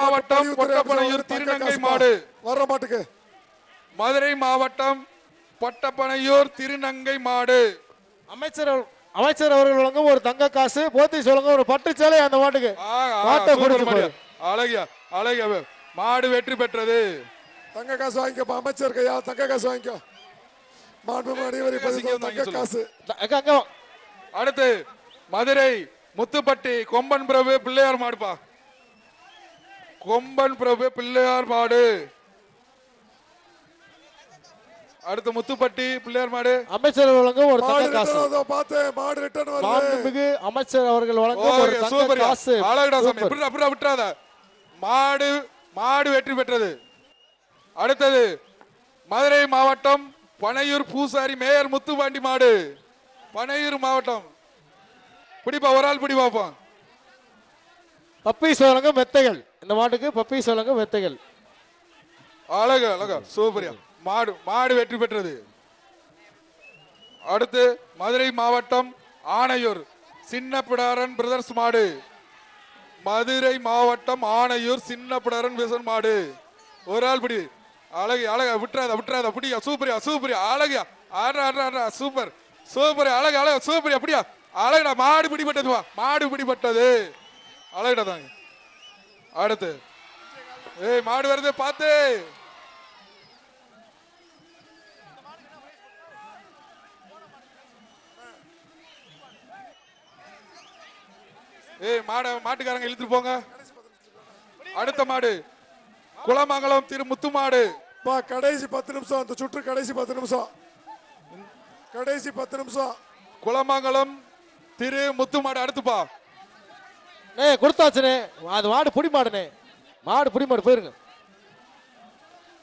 மாவட்டம் பொட்டப்பனையூர் திருநங்கை மாடு வர்ற மாட்டுக்கு. மதுரை மாவட்டம் பொட்டப்பனையூர் திருநங்கை மாடு. அமைச்சர் அவர்கள் வழங்கும் ஒரு தங்க காசு, போத்தீஸ் வழங்கும் ஒரு பட்டு சேலை அந்த மாட்டுக்கு. அழகியா அழகியா மாடு வெற்றி பெற்றது. தங்க காசு வாங்கிக்கோ அமைச்சர் கையா, தங்க காசு வாங்கிக்கோ. மாடு தங்க காசு. அடுத்து மதுரை முத்துப்பட்டி கொம்பன் பிரபு பிள்ளையார் மாடுப்பா. கொம்பன் பிரபு பிள்ளையார் மாடு. அடுத்து முத்துப்பட்டி பிள்ளையார் மாடு. அமைச்சர் வழங்கும் ஒரு தங்க காசு. பாத்து மாடு ரிட்டர்ன் வருது. மாண்புமிகு அமைச்சர் அவர்கள் வழங்கும் ஒரு தங்க காசு. அழகடா சாமி, அப்படியே விட்டுறாத. மாடு மாடு வெற்றி பெற்றது. அடுத்தது மதுரை மாவட்டம் பனையூர் பூசாரி மேயர் முத்துப்பாண்டி மாடு. பனையூர் மாவட்டம் பிடிப்பா, ஒரு ஆள் பிடி பார்ப்போம். பப்பீஸ் வழங்கும் மெத்தைகள் இந்த மாட்டுக்கு. பப்பீஸ் வழங்கும் மெத்தைகள். அழகா அழகா சூப்பரியா. மாடு மாடு வெற்றி பெற்றது. அடுத்து மதுரை மாவட்டம் ஆணையூர் சின்ன பிடாரன் பிரதர்ஸ் மாடு. மதுரை மாவட்டம் ஆணையூர் சின்ன பிடாரன் பிரதர்ஸ் மாடு. ஒரு ஆள் பிடி. அழகு அழகா விட்டுறாத பிடியா. சூப்பரியா சூப்பரியா அழகியா. ஆடுறா சூப்பர் சூப்பர் அழகு அழகா சூப்பரியா அப்படியா அழகுடா. மாடு பிடிபட்டது வா, மாடு பிடிபட்டது. அழகுடா தாங்க. அடுத்து மாடு வருது பார்த்து. மாட்டுக்காரங்க இழுத்துட்டு போங்க. அடுத்த மாடு குளமங்கலம் திரு முத்து மாடு. கடைசி 10 நிமிஷம் அந்த சுற்று. கடைசி 10 நிமிஷம். கடைசி 10 நிமிஷம். குளமங்கலம் திரு முத்து மாடு. அடுத்துப்பா கொடுத்தாச்சுனே. அது மாடு புடி மாடுனே. மாடு புடி மாடு போயிருங்க.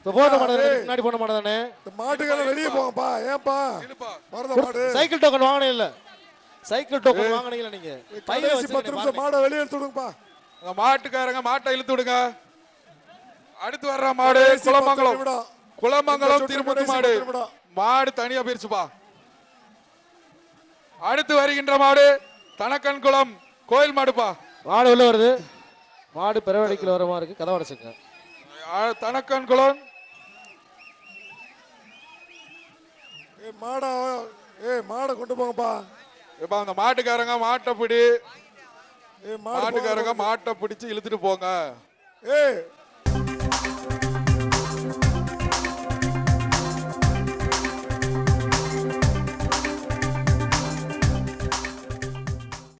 போன மாடு முன்னாடி போன மாடு தானே. மாட்டுக்கார வெளியே போங்கப்பா. ஏன்பா வரத மாடு. சைக்கிள் டோக்கன் வாங்கனே இல்ல. சைக்கிள் டோக்கன் வாங்குனீங்களா நீங்க? கடைசி 10 நிமிஷம் மாடை வெளியே இழுத்து விடுங்கப்பா. மாட்டுக்காரங்க மாட்டை இழுத்து விடுங்க. அடுத்து வர்ற மாடு குளமங்கலம். குளமங்கலம் திருமுத்து மாடு. மாடு தனியா போயிருச்சுப்பா. அடுத்து வருகின்ற மாடு தனக்கன் குளம் கோயில் மாடுப்பா. மாடு உள்ள வருது. மாடு பெருவடிக்கல வர மாதிரி இருக்கு. கதவை அடைச்சுங்க. தனக்கன் குளம் மாடா. மாடை கொண்டு போங்கப்பா. இப்ப அந்த மாட்டுக்காரங்க மாட்டை பிடி. மாட்டுக்காரங்க மாட்டை பிடிச்சு இழுத்துட்டு போங்க.